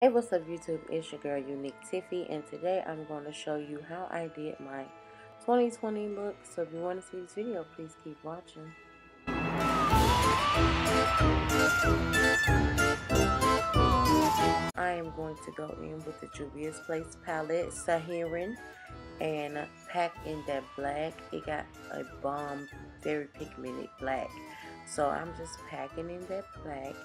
Hey, what's up YouTube? It's your girl Unique Tiffy, and today I'm going to show you how I did my 2020 look. So if you want to see this video, please keep watching. I am going to go in with the Juvia's Place palette, Saharan, and pack in that black. It got a bomb, very pigmented black. So I'm just packing in that black.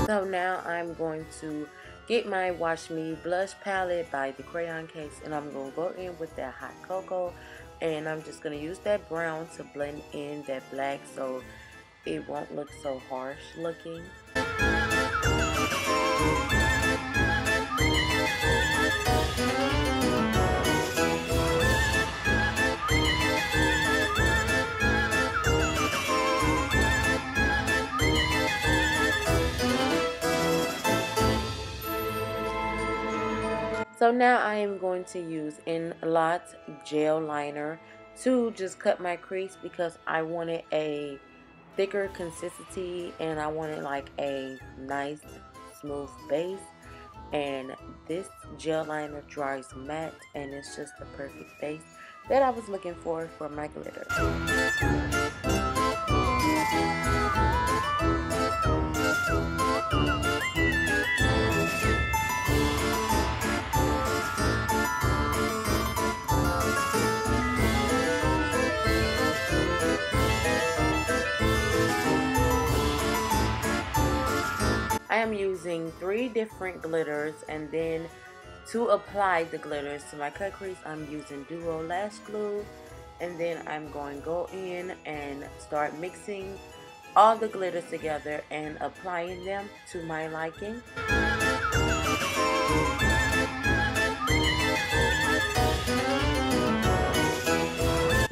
So now I'm going to get my Wash Me blush palette by the Crayon Case, and I'm going to go in with that hot cocoa, and I'm just going to use that brown to blend in that black so it won't look so harsh looking. So now I am going to use In-Lot gel liner to just cut my crease because I wanted a thicker consistency and I wanted like a nice smooth base, and this gel liner dries matte and it's just the perfect base that I was looking for my glitter. I am using 3 different glitters, and then to apply the glitters to my cut crease I'm using Duo Lash Glue, and then I'm going to go in and start mixing all the glitters together and applying them to my liking.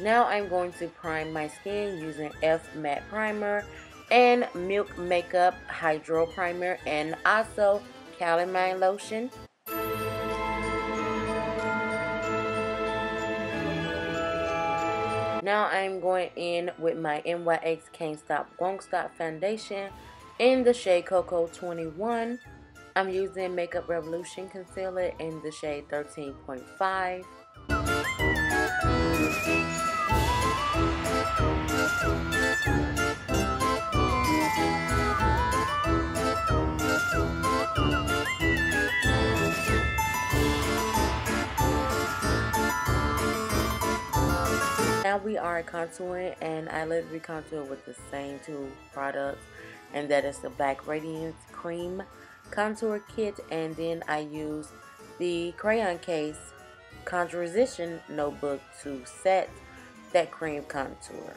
Now I'm going to prime my skin using F Matte Primer and Milk Makeup Hydro Primer, and also calamine lotion. Now I'm going in with my NYX Can't Stop Won't Stop foundation in the shade Cocoa 21. I'm using Makeup Revolution concealer in the shade 13.5. Now we are contouring, and I literally contour with the same 2 products, and that is the Black Radiance Cream Contour Kit, and then I use the Crayon Case Contorization Notebook to set that cream contour.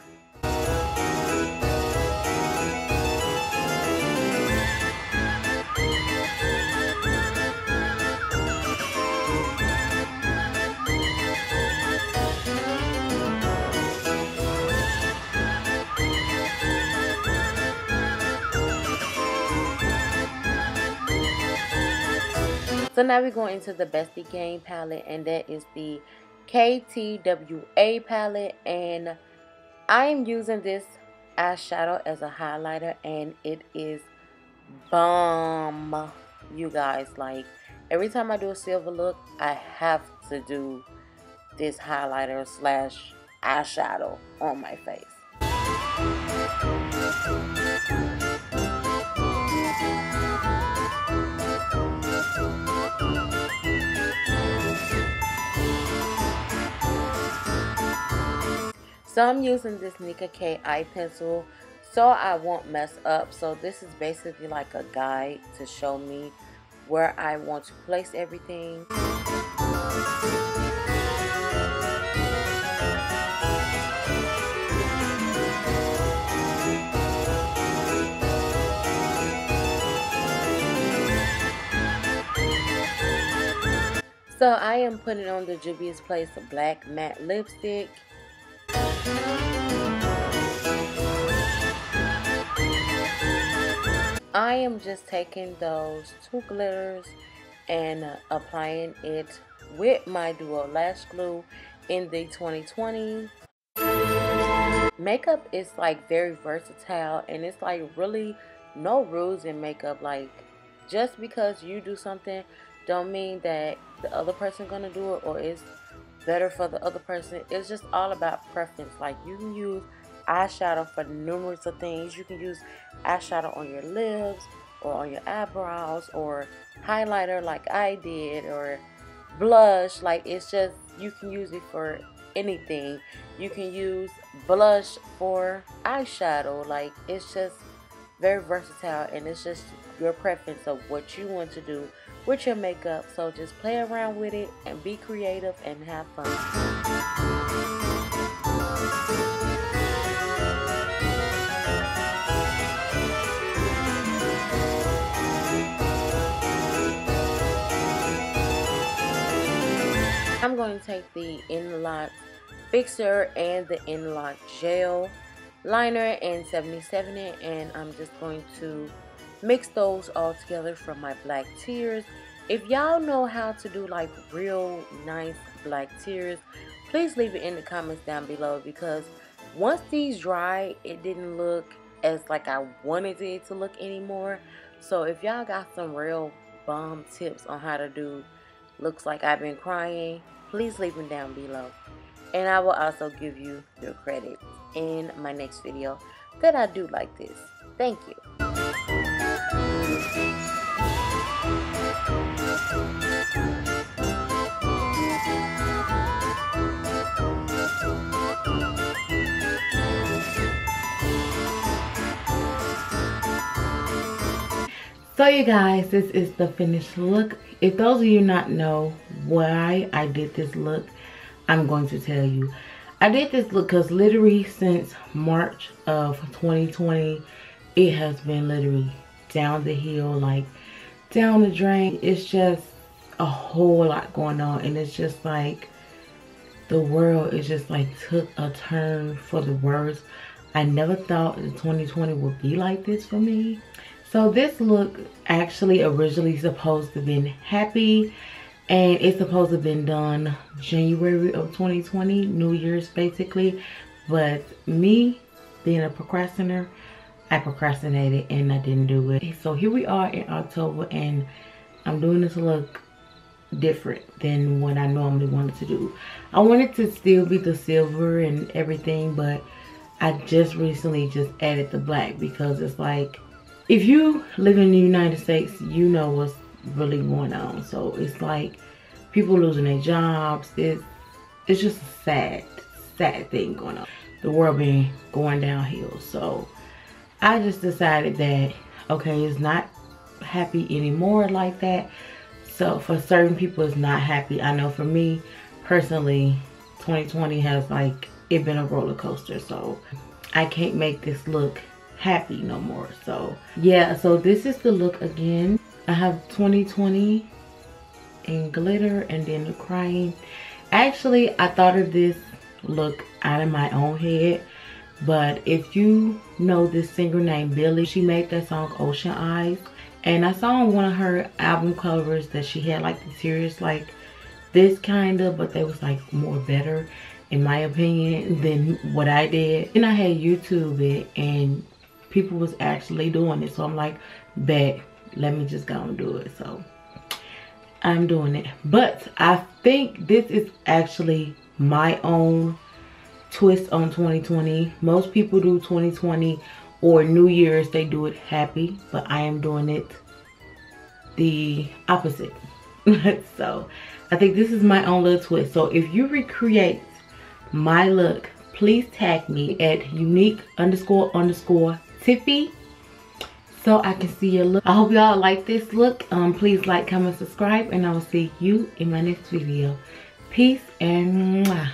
So now we're going into the Bestie Game palette, and that is the KTWA palette, and I am using this eyeshadow as a highlighter, and it is bomb, you guys. Like, every time I do a silver look, I have to do this highlighter slash eyeshadow on my face. So I'm using this Nika K eye pencil so I won't mess up. So this is basically like a guide to show me where I want to place everything. So I am putting on the Juvia's Place Black Matte Lipstick. I am just taking those two glitters and applying it with my Duo Lash Glue in the 2020. Makeup is like very versatile, and it's like really no rules in makeup. Like, just because you do something don't mean that the other person gonna do it or it's better for the other person. It's just all about preference. Like, you can use eyeshadow for numerous of things. You can use eyeshadow on your lips or on your eyebrows, or highlighter like I did, or blush. Like, it's just, you can use it for anything. You can use blush for eyeshadow. Like, it's just very versatile, and it's just your preference of what you want to do with your makeup. So just play around with it and be creative and have fun. I'm going to take the In-Lot Fixer and the In-Lot Gel Liner and 77 it, and I'm just going to mix those all together from my black tears. If y'all know how to do like real nice black tears, please leave it in the comments down below, because once these dry, it didn't look as like I wanted it to look anymore. So if y'all got some real bomb tips on how to do looks like I've been crying, please leave them down below, and I will also give you your credit in my next video that I do like this. Thank you. So you guys, this is the finished look. If those of you not know why I did this look, I'm going to tell you. I did this look because literally since March of 2020, it has been literally down the hill, like down the drain. It's just a whole lot going on, and it's just like the world is just like took a turn for the worse. I never thought that 2020 would be like this for me. So this look actually originally supposed to have been happy, and it's supposed to have been done January of 2020, New Year's basically. But me being a procrastinator, I procrastinated and I didn't do it. So here we are in October, and I'm doing this look different than what I normally wanted to do. I wanted to still be the silver and everything, but I just recently just added the black, because it's like, if you live in the United States, you know what's really going on. So it's like people losing their jobs. It's just a sad thing going on. The world being going downhill. So I just decided that, okay, it's not happy anymore like that. So for certain people, it's not happy. I know for me personally, 2020 has like, it been a roller coaster. So I can't make this look happy no more. So yeah, so this is the look again. I have 2020 in glitter and then the crying. Actually, I thought of this look out of my own head, but if you know this singer named Billie, she made that song Ocean Eyes, and I saw on one of her album covers that she had like the tears like this kind of, but they was like more better in my opinion than what I did. And I had YouTube it, and people was actually doing it, so I'm like, bet, let me just go and do it. So I'm doing it, but I think this is actually my own twist on 2020. Most people do 2020 or New Year's, they do it happy, but I am doing it the opposite. So I think this is my own little twist. So if you recreate my look, please tag me at unique__Tiffy so I can see your look. I hope y'all like this look. Please like, comment, subscribe, and I will see you in my next video. Peace and mwah.